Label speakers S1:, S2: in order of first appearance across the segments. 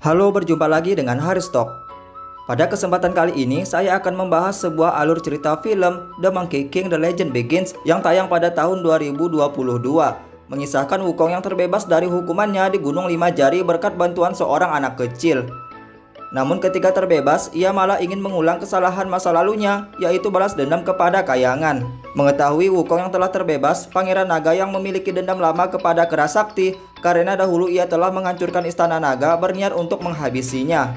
S1: Halo, berjumpa lagi dengan Haris Talk. Pada kesempatan kali ini, saya akan membahas sebuah alur cerita film The Monkey King: The Legend Begins yang tayang pada tahun 2022, mengisahkan Wukong yang terbebas dari hukumannya di Gunung Lima Jari berkat bantuan seorang anak kecil. Namun ketika terbebas, ia malah ingin mengulang kesalahan masa lalunya, yaitu balas dendam kepada Kayangan. Mengetahui Wukong yang telah terbebas, Pangeran Naga yang memiliki dendam lama kepada Kera Sakti karena dahulu ia telah menghancurkan istana naga berniat untuk menghabisinya.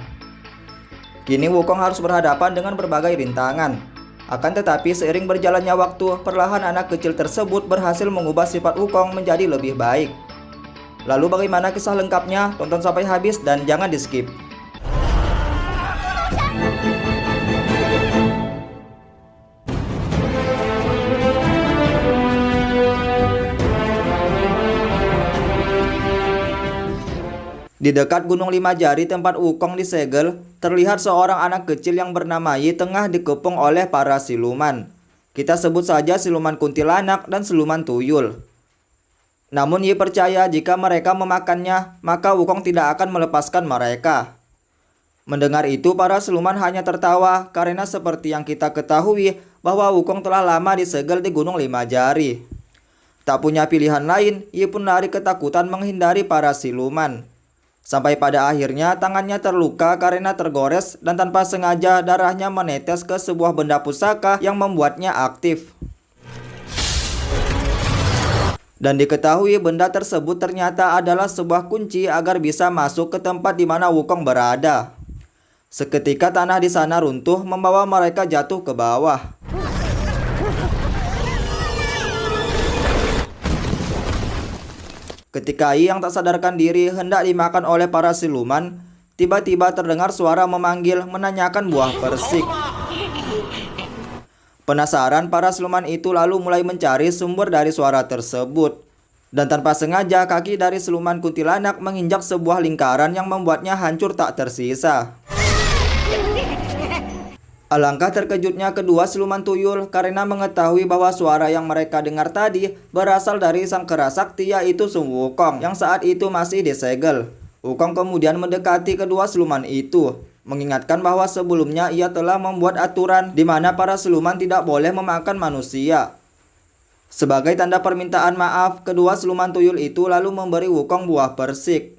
S1: Kini Wukong harus berhadapan dengan berbagai rintangan. Akan tetapi seiring berjalannya waktu, perlahan anak kecil tersebut berhasil mengubah sifat Wukong menjadi lebih baik. Lalu bagaimana kisah lengkapnya? Tonton sampai habis dan jangan di skip. Di dekat Gunung Lima Jari tempat Wukong disegel, terlihat seorang anak kecil yang bernama Yi tengah dikepung oleh para siluman. Kita sebut saja siluman kuntilanak dan siluman tuyul. Namun Yi percaya jika mereka memakannya, maka Wukong tidak akan melepaskan mereka. Mendengar itu, para siluman hanya tertawa karena seperti yang kita ketahui bahwa Wukong telah lama disegel di Gunung Lima Jari. Tak punya pilihan lain, Yi pun lari ketakutan menghindari para siluman. Sampai pada akhirnya tangannya terluka karena tergores dan tanpa sengaja darahnya menetes ke sebuah benda pusaka yang membuatnya aktif. Dan diketahui benda tersebut ternyata adalah sebuah kunci agar bisa masuk ke tempat di mana Wukong berada. Seketika tanah di sana runtuh membawa mereka jatuh ke bawah. Ketika Yi yang tak sadarkan diri hendak dimakan oleh para siluman, tiba-tiba terdengar suara memanggil menanyakan buah persik. Penasaran, para siluman itu lalu mulai mencari sumber dari suara tersebut. Dan tanpa sengaja kaki dari siluman kuntilanak menginjak sebuah lingkaran yang membuatnya hancur tak tersisa. Alangkah terkejutnya kedua siluman tuyul karena mengetahui bahwa suara yang mereka dengar tadi berasal dari sang Kera Sakti, yaitu Sun Wukong yang saat itu masih disegel. Wukong kemudian mendekati kedua siluman itu, mengingatkan bahwa sebelumnya ia telah membuat aturan di mana para siluman tidak boleh memakan manusia. Sebagai tanda permintaan maaf, kedua siluman tuyul itu lalu memberi Wukong buah persik.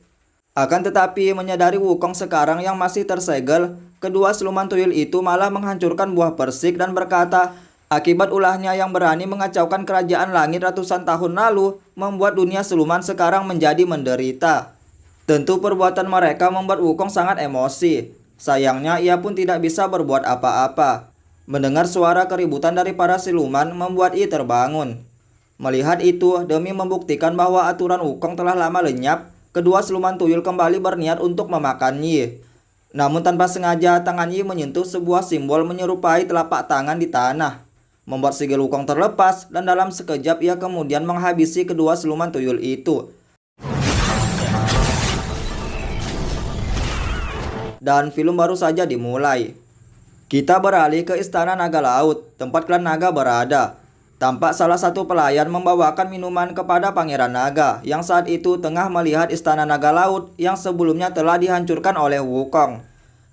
S1: Akan tetapi menyadari Wukong sekarang yang masih tersegel, kedua siluman tuyul itu malah menghancurkan buah persik dan berkata, akibat ulahnya yang berani mengacaukan kerajaan langit ratusan tahun lalu, membuat dunia siluman sekarang menjadi menderita. Tentu perbuatan mereka membuat Wukong sangat emosi. Sayangnya ia pun tidak bisa berbuat apa-apa. Mendengar suara keributan dari para siluman membuat Yi terbangun. Melihat itu, demi membuktikan bahwa aturan Wukong telah lama lenyap, kedua siluman tuyul kembali berniat untuk memakan Yi. Namun tanpa sengaja tangan Yi menyentuh sebuah simbol menyerupai telapak tangan di tanah, membuat sigil Wukong terlepas dan dalam sekejap ia kemudian menghabisi kedua siluman tuyul itu. Dan film baru saja dimulai. Kita beralih ke Istana Naga Laut, tempat klan naga berada. Tampak salah satu pelayan membawakan minuman kepada Pangeran Naga yang saat itu tengah melihat Istana Naga Laut yang sebelumnya telah dihancurkan oleh Wukong.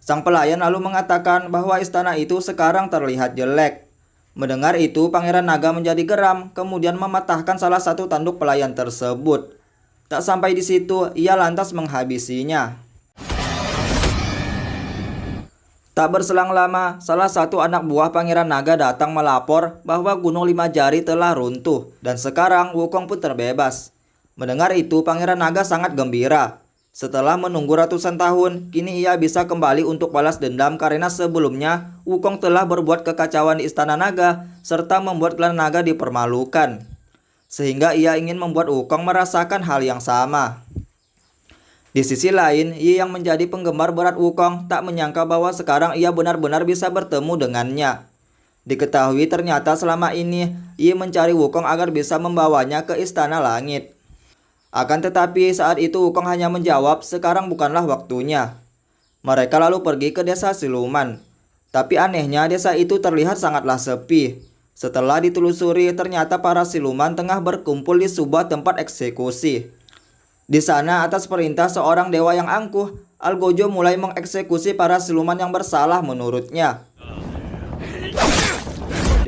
S1: Sang pelayan lalu mengatakan bahwa istana itu sekarang terlihat jelek. Mendengar itu, Pangeran Naga menjadi geram, kemudian mematahkan salah satu tanduk pelayan tersebut. Tak sampai di situ, ia lantas menghabisinya. Tak berselang lama, salah satu anak buah Pangeran Naga datang melapor bahwa Gunung Lima Jari telah runtuh dan sekarang Wukong pun terbebas. Mendengar itu, Pangeran Naga sangat gembira. Setelah menunggu ratusan tahun, kini ia bisa kembali untuk balas dendam karena sebelumnya Wukong telah berbuat kekacauan di Istana Naga serta membuat klan naga dipermalukan. Sehingga ia ingin membuat Wukong merasakan hal yang sama. Di sisi lain, Yi yang menjadi penggemar berat Wukong tak menyangka bahwa sekarang ia benar-benar bisa bertemu dengannya. Diketahui ternyata selama ini Yi mencari Wukong agar bisa membawanya ke Istana Langit. Akan tetapi saat itu Wukong hanya menjawab sekarang bukanlah waktunya. Mereka lalu pergi ke desa siluman. Tapi anehnya desa itu terlihat sangatlah sepi. Setelah ditelusuri ternyata para siluman tengah berkumpul di sebuah tempat eksekusi. Di sana atas perintah seorang dewa yang angkuh, Algojo mulai mengeksekusi para siluman yang bersalah menurutnya.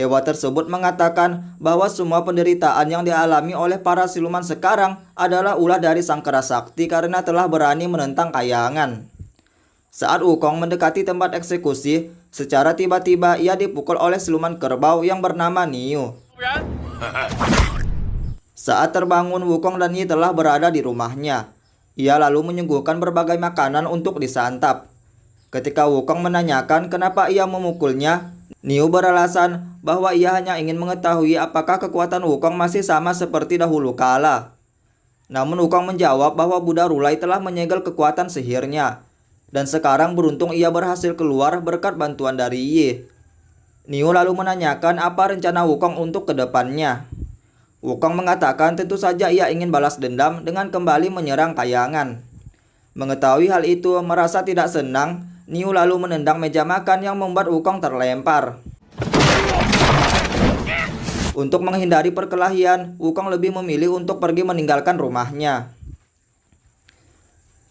S1: Dewa tersebut mengatakan bahwa semua penderitaan yang dialami oleh para siluman sekarang adalah ulah dari Sang Kera Sakti karena telah berani menentang kayangan. Saat Wukong mendekati tempat eksekusi, secara tiba-tiba ia dipukul oleh siluman kerbau yang bernama Niu. Saat terbangun, Wukong dan Yi telah berada di rumahnya. Ia lalu menyuguhkan berbagai makanan untuk disantap. Ketika Wukong menanyakan kenapa ia memukulnya, Niu beralasan bahwa ia hanya ingin mengetahui apakah kekuatan Wukong masih sama seperti dahulu kala. Namun Wukong menjawab bahwa Buddha Rulai telah menyegel kekuatan sihirnya, dan sekarang beruntung ia berhasil keluar berkat bantuan dari Yi. Niu lalu menanyakan apa rencana Wukong untuk kedepannya. Wukong mengatakan tentu saja ia ingin balas dendam dengan kembali menyerang kayangan. Mengetahui hal itu, merasa tidak senang, Niu lalu menendang meja makan yang membuat Wukong terlempar. Untuk menghindari perkelahian, Wukong lebih memilih untuk pergi meninggalkan rumahnya.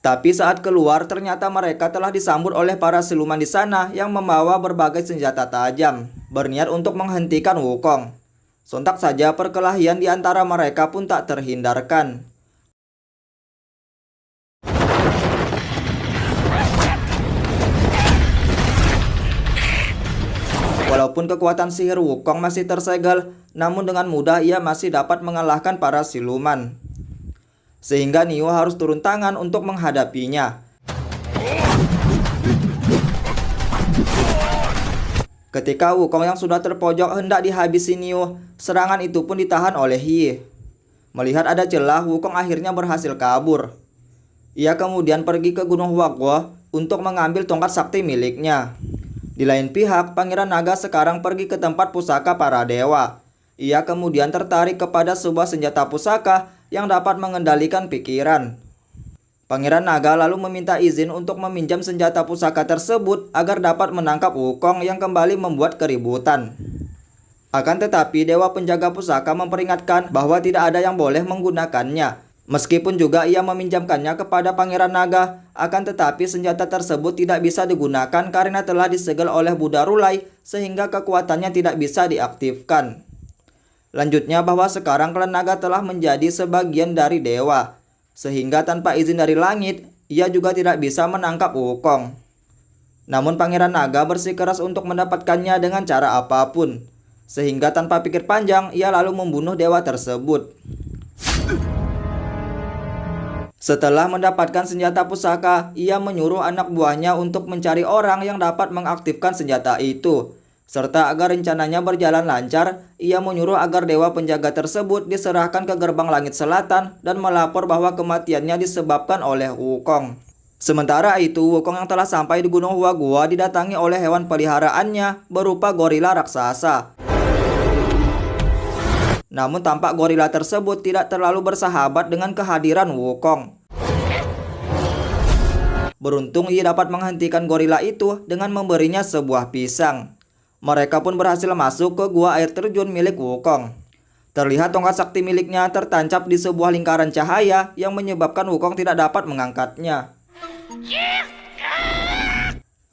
S1: Tapi saat keluar, ternyata mereka telah disambut oleh para siluman di sana yang membawa berbagai senjata tajam, berniat untuk menghentikan Wukong. Sontak saja perkelahian di antara mereka pun tak terhindarkan. Walaupun kekuatan sihir Wukong masih tersegel, namun dengan mudah ia masih dapat mengalahkan para siluman. Sehingga Niu harus turun tangan untuk menghadapinya. Ketika Wukong yang sudah terpojok hendak dihabisi Niu, serangan itu pun ditahan oleh Yi. Melihat ada celah, Wukong akhirnya berhasil kabur. Ia kemudian pergi ke Gunung Huaguo untuk mengambil tongkat sakti miliknya. Di lain pihak, Pangeran Naga sekarang pergi ke tempat pusaka para dewa. Ia kemudian tertarik kepada sebuah senjata pusaka yang dapat mengendalikan pikiran. Pangeran Naga lalu meminta izin untuk meminjam senjata pusaka tersebut agar dapat menangkap Wukong yang kembali membuat keributan. Akan tetapi, Dewa Penjaga Pusaka memperingatkan bahwa tidak ada yang boleh menggunakannya. Meskipun juga ia meminjamkannya kepada Pangeran Naga, akan tetapi senjata tersebut tidak bisa digunakan karena telah disegel oleh Buddha Rulai sehingga kekuatannya tidak bisa diaktifkan. Lanjutnya bahwa sekarang klan naga telah menjadi sebagian dari dewa, sehingga tanpa izin dari langit, ia juga tidak bisa menangkap Wukong. Namun Pangeran Naga bersikeras untuk mendapatkannya dengan cara apapun, sehingga tanpa pikir panjang ia lalu membunuh dewa tersebut. Setelah mendapatkan senjata pusaka, ia menyuruh anak buahnya untuk mencari orang yang dapat mengaktifkan senjata itu. Serta agar rencananya berjalan lancar, ia menyuruh agar dewa penjaga tersebut diserahkan ke gerbang langit selatan dan melapor bahwa kematiannya disebabkan oleh Wukong. Sementara itu, Wukong yang telah sampai di Gunung Huaguo didatangi oleh hewan peliharaannya berupa gorila raksasa. Namun tampak gorila tersebut tidak terlalu bersahabat dengan kehadiran Wukong. Beruntung ia dapat menghentikan gorila itu dengan memberinya sebuah pisang. Mereka pun berhasil masuk ke gua air terjun milik Wukong. Terlihat tongkat sakti miliknya tertancap di sebuah lingkaran cahaya yang menyebabkan Wukong tidak dapat mengangkatnya.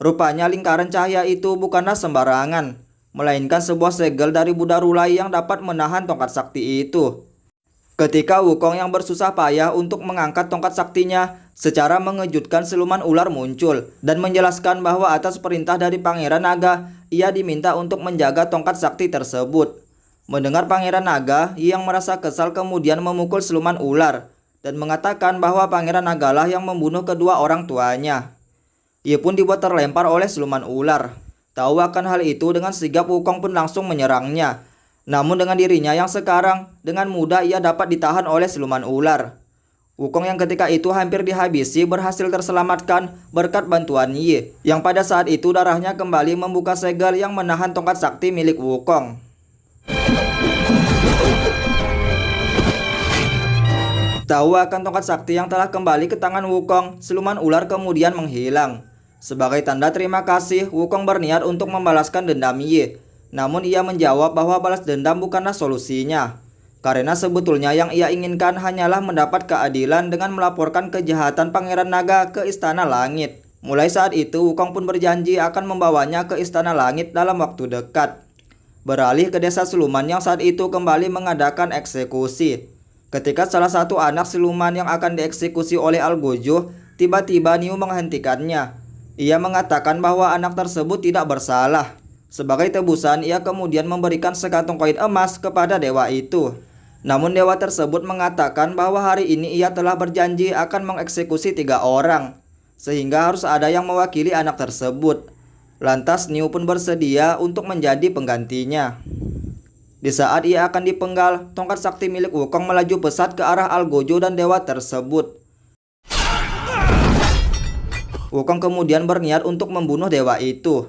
S1: Rupanya lingkaran cahaya itu bukanlah sembarangan, melainkan sebuah segel dari Buddha Rulai yang dapat menahan tongkat sakti itu. Ketika Wukong yang bersusah payah untuk mengangkat tongkat saktinya, secara mengejutkan siluman ular muncul dan menjelaskan bahwa atas perintah dari Pangeran Naga, ia diminta untuk menjaga tongkat sakti tersebut. Mendengar Pangeran Naga, yang merasa kesal kemudian memukul siluman ular dan mengatakan bahwa Pangeran Nagalah yang membunuh kedua orang tuanya. Ia pun dibuat terlempar oleh siluman ular. Tahu akan hal itu, dengan sigap Wukong pun langsung menyerangnya. Namun dengan dirinya yang sekarang, dengan mudah ia dapat ditahan oleh siluman ular. Wukong yang ketika itu hampir dihabisi berhasil terselamatkan berkat bantuan Yi, yang pada saat itu darahnya kembali membuka segel yang menahan tongkat sakti milik Wukong. Tahu akan tongkat sakti yang telah kembali ke tangan Wukong, siluman ular kemudian menghilang. Sebagai tanda terima kasih, Wukong berniat untuk membalaskan dendam Yi. Namun ia menjawab bahwa balas dendam bukanlah solusinya. Karena sebetulnya yang ia inginkan hanyalah mendapat keadilan dengan melaporkan kejahatan Pangeran Naga ke Istana Langit. Mulai saat itu, Wukong pun berjanji akan membawanya ke Istana Langit dalam waktu dekat. Beralih ke desa siluman yang saat itu kembali mengadakan eksekusi. Ketika salah satu anak siluman yang akan dieksekusi oleh Algojo, tiba-tiba Niu menghentikannya. Ia mengatakan bahwa anak tersebut tidak bersalah. Sebagai tebusan, ia kemudian memberikan sekantung koin emas kepada dewa itu. Namun dewa tersebut mengatakan bahwa hari ini ia telah berjanji akan mengeksekusi 3 orang, sehingga harus ada yang mewakili anak tersebut. Lantas Niu pun bersedia untuk menjadi penggantinya. Di saat ia akan dipenggal, tongkat sakti milik Wukong melaju pesat ke arah Algojo dan dewa tersebut. Wukong kemudian berniat untuk membunuh dewa itu.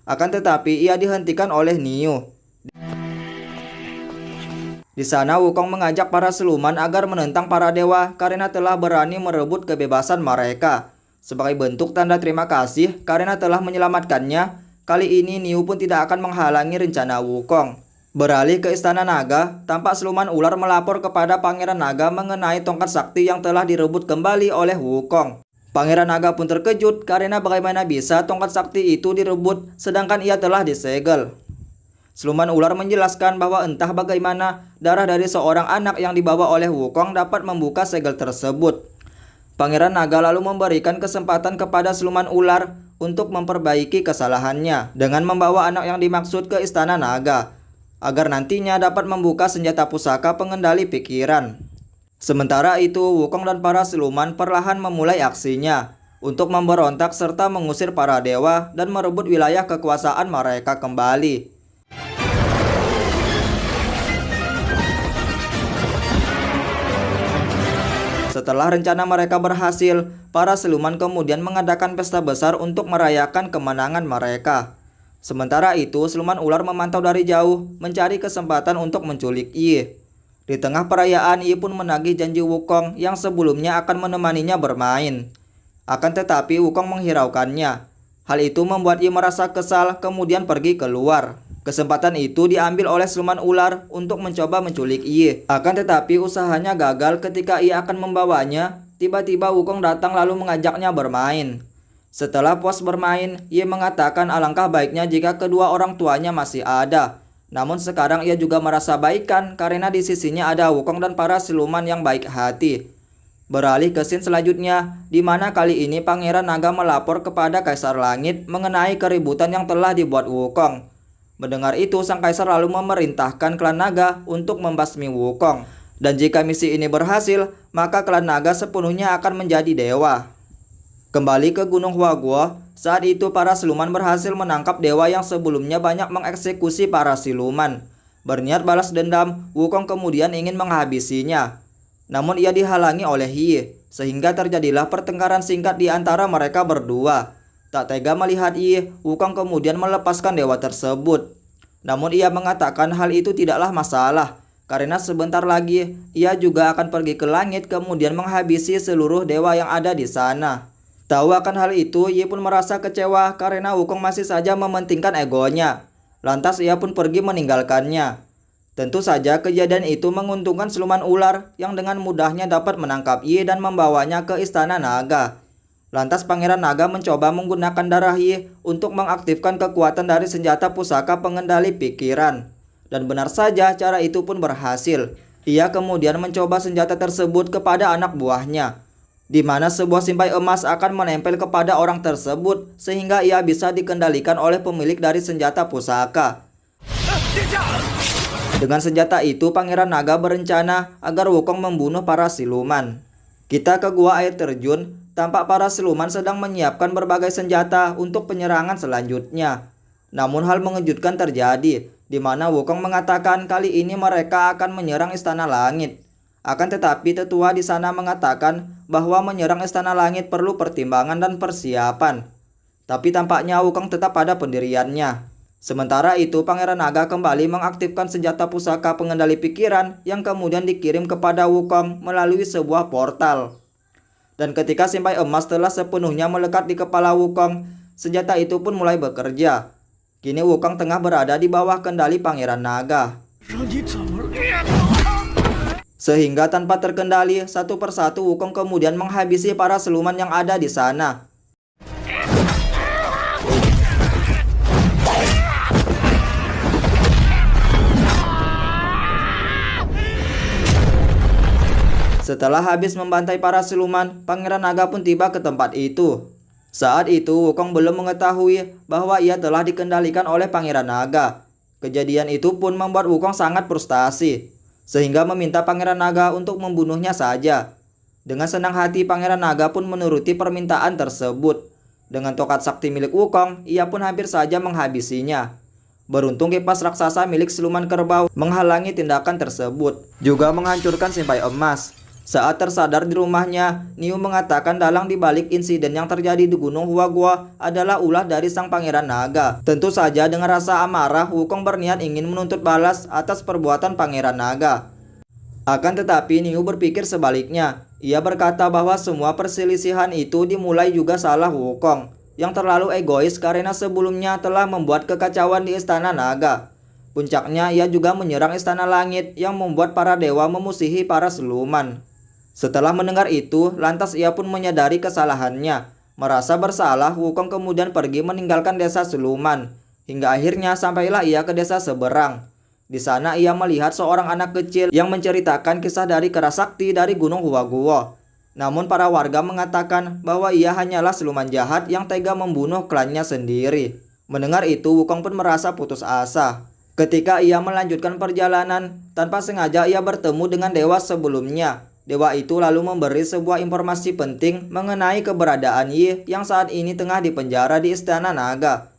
S1: Akan tetapi ia dihentikan oleh Niu. Di sana Wukong mengajak para siluman agar menentang para dewa karena telah berani merebut kebebasan mereka. Sebagai bentuk tanda terima kasih karena telah menyelamatkannya, kali ini Niu pun tidak akan menghalangi rencana Wukong. Beralih ke Istana Naga, tampak siluman ular melapor kepada Pangeran Naga mengenai tongkat sakti yang telah direbut kembali oleh Wukong. Pangeran Naga pun terkejut karena bagaimana bisa tongkat sakti itu direbut sedangkan ia telah disegel. Siluman ular menjelaskan bahwa entah bagaimana darah dari seorang anak yang dibawa oleh Wukong dapat membuka segel tersebut. Pangeran Naga lalu memberikan kesempatan kepada siluman ular untuk memperbaiki kesalahannya dengan membawa anak yang dimaksud ke Istana Naga agar nantinya dapat membuka senjata pusaka pengendali pikiran. Sementara itu, Wukong dan para siluman perlahan memulai aksinya untuk memberontak serta mengusir para dewa dan merebut wilayah kekuasaan mereka kembali. Setelah rencana mereka berhasil, para siluman kemudian mengadakan pesta besar untuk merayakan kemenangan mereka. Sementara itu, siluman ular memantau dari jauh, mencari kesempatan untuk menculik Yi. Di tengah perayaan, Yi pun menagih janji Wukong yang sebelumnya akan menemaninya bermain. Akan tetapi Wukong menghiraukannya. Hal itu membuat Yi merasa kesal kemudian pergi keluar. Kesempatan itu diambil oleh siluman ular untuk mencoba menculik Yi. Akan tetapi usahanya gagal ketika Yi akan membawanya. Tiba-tiba Wukong datang lalu mengajaknya bermain. Setelah puas bermain, Yi mengatakan alangkah baiknya jika kedua orang tuanya masih ada. Namun sekarang ia juga merasa baikan karena di sisinya ada Wukong dan para siluman yang baik hati. Beralih ke scene selanjutnya, di mana kali ini Pangeran Naga melapor kepada Kaisar Langit mengenai keributan yang telah dibuat Wukong. Mendengar itu, sang kaisar lalu memerintahkan klan naga untuk membasmi Wukong. Dan jika misi ini berhasil, maka klan naga sepenuhnya akan menjadi dewa. Kembali ke Gunung Huaguo, saat itu para siluman berhasil menangkap dewa yang sebelumnya banyak mengeksekusi para siluman. Berniat balas dendam, Wukong kemudian ingin menghabisinya. Namun ia dihalangi oleh Yi, sehingga terjadilah pertengkaran singkat di antara mereka berdua. Tak tega melihat Yi, Wukong kemudian melepaskan dewa tersebut. Namun ia mengatakan hal itu tidaklah masalah, karena sebentar lagi ia juga akan pergi ke langit kemudian menghabisi seluruh dewa yang ada di sana. Tahu akan hal itu, Yi pun merasa kecewa karena Wukong masih saja mementingkan egonya. Lantas ia pun pergi meninggalkannya. Tentu saja kejadian itu menguntungkan siluman ular yang dengan mudahnya dapat menangkap Yi dan membawanya ke Istana Naga. Lantas Pangeran Naga mencoba menggunakan darah Yi untuk mengaktifkan kekuatan dari senjata pusaka pengendali pikiran. Dan benar saja cara itu pun berhasil. Ia kemudian mencoba senjata tersebut kepada anak buahnya, di mana sebuah simpai emas akan menempel kepada orang tersebut sehingga ia bisa dikendalikan oleh pemilik dari senjata pusaka. Dengan senjata itu, Pangeran Naga berencana agar Wukong membunuh para siluman. Kita ke gua air terjun, tampak para siluman sedang menyiapkan berbagai senjata untuk penyerangan selanjutnya. Namun hal mengejutkan terjadi, di mana Wukong mengatakan kali ini mereka akan menyerang Istana Langit. Akan tetapi tetua di sana mengatakan bahwa menyerang Istana Langit perlu pertimbangan dan persiapan. Tapi tampaknya Wukong tetap pada pendiriannya. Sementara itu Pangeran Naga kembali mengaktifkan senjata pusaka pengendali pikiran yang kemudian dikirim kepada Wukong melalui sebuah portal. Dan ketika simpai emas telah sepenuhnya melekat di kepala Wukong, senjata itu pun mulai bekerja. Kini Wukong tengah berada di bawah kendali Pangeran Naga. Sehingga tanpa terkendali, satu persatu Wukong kemudian menghabisi para siluman yang ada di sana. Setelah habis membantai para siluman, Pangeran Naga pun tiba ke tempat itu. Saat itu Wukong belum mengetahui bahwa ia telah dikendalikan oleh Pangeran Naga. Kejadian itu pun membuat Wukong sangat frustasi, sehingga meminta Pangeran Naga untuk membunuhnya saja. Dengan senang hati Pangeran Naga pun menuruti permintaan tersebut. Dengan tongkat sakti milik Wukong, ia pun hampir saja menghabisinya. Beruntung kipas raksasa milik siluman kerbau menghalangi tindakan tersebut, juga menghancurkan simpai emas. Saat tersadar di rumahnya, Niu mengatakan dalang dibalik insiden yang terjadi di Gunung Huagua adalah ulah dari sang Pangeran Naga. Tentu saja dengan rasa amarah, Wukong berniat ingin menuntut balas atas perbuatan Pangeran Naga. Akan tetapi Niu berpikir sebaliknya. Ia berkata bahwa semua perselisihan itu dimulai juga salah Wukong, yang terlalu egois karena sebelumnya telah membuat kekacauan di Istana Naga. Puncaknya ia juga menyerang Istana Langit yang membuat para dewa memusuhi para siluman. Setelah mendengar itu, lantas ia pun menyadari kesalahannya. Merasa bersalah, Wukong kemudian pergi meninggalkan desa siluman. Hingga akhirnya sampailah ia ke desa seberang. Di sana ia melihat seorang anak kecil yang menceritakan kisah dari kerasakti dari Gunung Huaguo. Namun para warga mengatakan bahwa ia hanyalah siluman jahat yang tega membunuh klannya sendiri. Mendengar itu, Wukong pun merasa putus asa. Ketika ia melanjutkan perjalanan, tanpa sengaja ia bertemu dengan dewa sebelumnya. Dewa itu lalu memberi sebuah informasi penting mengenai keberadaan Yi yang saat ini tengah dipenjara di Istana Naga.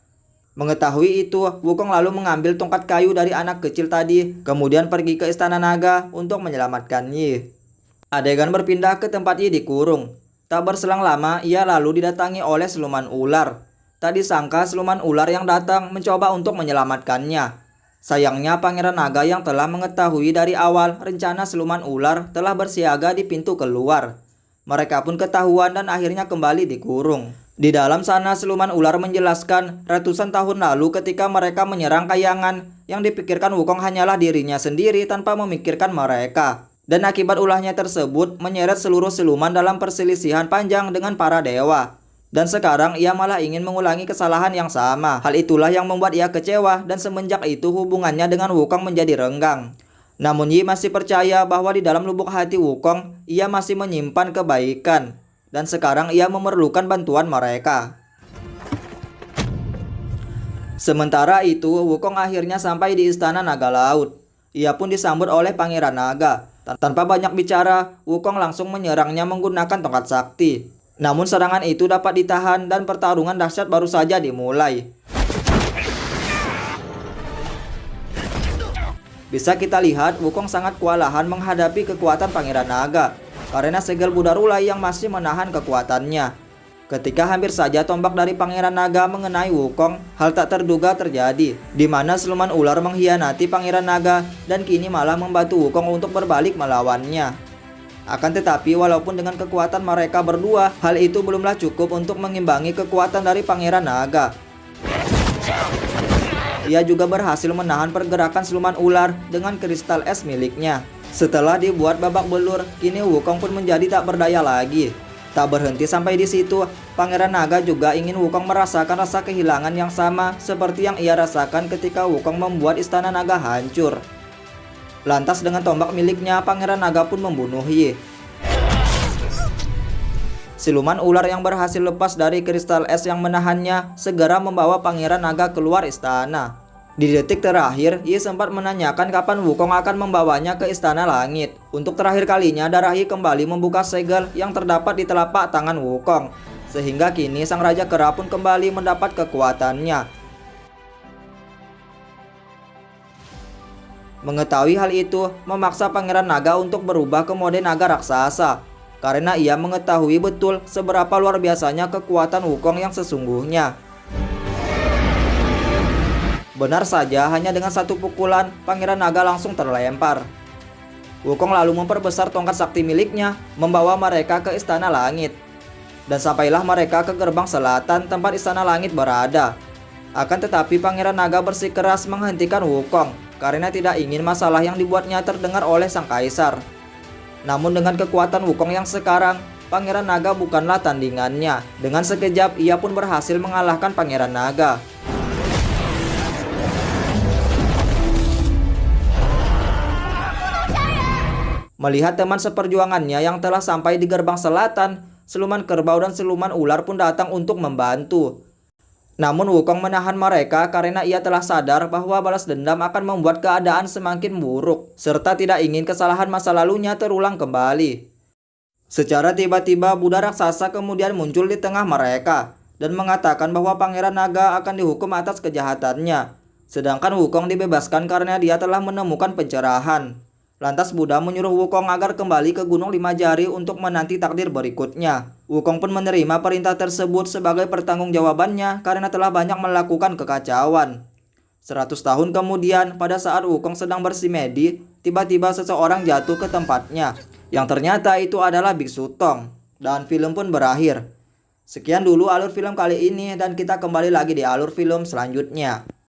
S1: Mengetahui itu, Wukong lalu mengambil tongkat kayu dari anak kecil tadi, kemudian pergi ke Istana Naga untuk menyelamatkan Yi. Adegan berpindah ke tempat Yi dikurung. Tak berselang lama, ia lalu didatangi oleh siluman ular. Tak disangka siluman ular yang datang mencoba untuk menyelamatkannya. Sayangnya Pangeran Naga yang telah mengetahui dari awal rencana siluman ular telah bersiaga di pintu keluar. Mereka pun ketahuan dan akhirnya kembali dikurung. Di dalam sana siluman ular menjelaskan ratusan tahun lalu ketika mereka menyerang Kayangan, yang dipikirkan Wukong hanyalah dirinya sendiri tanpa memikirkan mereka. Dan akibat ulahnya tersebut menyeret seluruh siluman dalam perselisihan panjang dengan para dewa. Dan sekarang ia malah ingin mengulangi kesalahan yang sama. Hal itulah yang membuat ia kecewa dan semenjak itu hubungannya dengan Wukong menjadi renggang. Namun Yi masih percaya bahwa di dalam lubuk hati Wukong, ia masih menyimpan kebaikan. Dan sekarang ia memerlukan bantuan mereka. Sementara itu, Wukong akhirnya sampai di Istana Naga Laut. Ia pun disambut oleh Pangeran Naga. Tanpa banyak bicara, Wukong langsung menyerangnya menggunakan tongkat sakti. Namun serangan itu dapat ditahan dan pertarungan dahsyat baru saja dimulai. Bisa kita lihat Wukong sangat kewalahan menghadapi kekuatan Pangeran Naga karena segel Buddha Rulai yang masih menahan kekuatannya. Ketika hampir saja tombak dari Pangeran Naga mengenai Wukong, hal tak terduga terjadi, di mana siluman ular mengkhianati Pangeran Naga dan kini malah membantu Wukong untuk berbalik melawannya. Akan tetapi walaupun dengan kekuatan mereka berdua, hal itu belumlah cukup untuk mengimbangi kekuatan dari Pangeran Naga. Ia juga berhasil menahan pergerakan siluman ular dengan kristal es miliknya. Setelah dibuat babak belur, kini Wukong pun menjadi tak berdaya lagi. Tak berhenti sampai di situ, Pangeran Naga juga ingin Wukong merasakan rasa kehilangan yang sama seperti yang ia rasakan ketika Wukong membuat Istana Naga hancur. Lantas dengan tombak miliknya, Pangeran Naga pun membunuh Yi. Siluman ular yang berhasil lepas dari kristal es yang menahannya segera membawa Pangeran Naga keluar istana. Di detik terakhir, Yi sempat menanyakan kapan Wukong akan membawanya ke Istana Langit. Untuk terakhir kalinya, darah Yi kembali membuka segel yang terdapat di telapak tangan Wukong. Sehingga kini sang Raja Kera pun kembali mendapat kekuatannya. Mengetahui hal itu, memaksa Pangeran Naga untuk berubah ke mode naga raksasa. Karena ia mengetahui betul seberapa luar biasanya kekuatan Wukong yang sesungguhnya. Benar saja, hanya dengan satu pukulan, Pangeran Naga langsung terlempar. Wukong lalu memperbesar tongkat sakti miliknya, membawa mereka ke Istana Langit. Dan sampailah mereka ke gerbang selatan tempat Istana Langit berada. Akan tetapi Pangeran Naga bersikeras menghentikan Wukong karena tidak ingin masalah yang dibuatnya terdengar oleh sang kaisar. Namun dengan kekuatan Wukong yang sekarang, Pangeran Naga bukanlah tandingannya. Dengan sekejap, ia pun berhasil mengalahkan Pangeran Naga. Melihat teman seperjuangannya yang telah sampai di gerbang selatan, siluman kerbau dan siluman ular pun datang untuk membantu. Namun Wukong menahan mereka karena ia telah sadar bahwa balas dendam akan membuat keadaan semakin buruk, serta tidak ingin kesalahan masa lalunya terulang kembali. Secara tiba-tiba Buddha raksasa kemudian muncul di tengah mereka dan mengatakan bahwa Pangeran Naga akan dihukum atas kejahatannya, sedangkan Wukong dibebaskan karena dia telah menemukan pencerahan. Lantas Buddha menyuruh Wukong agar kembali ke Gunung Lima Jari untuk menanti takdir berikutnya. Wukong pun menerima perintah tersebut sebagai pertanggungjawabannya karena telah banyak melakukan kekacauan. 100 tahun kemudian, pada saat Wukong sedang bersimedi, tiba-tiba seseorang jatuh ke tempatnya, yang ternyata itu adalah Biksu Tong. Dan film pun berakhir. Sekian dulu alur film kali ini dan kita kembali lagi di alur film selanjutnya.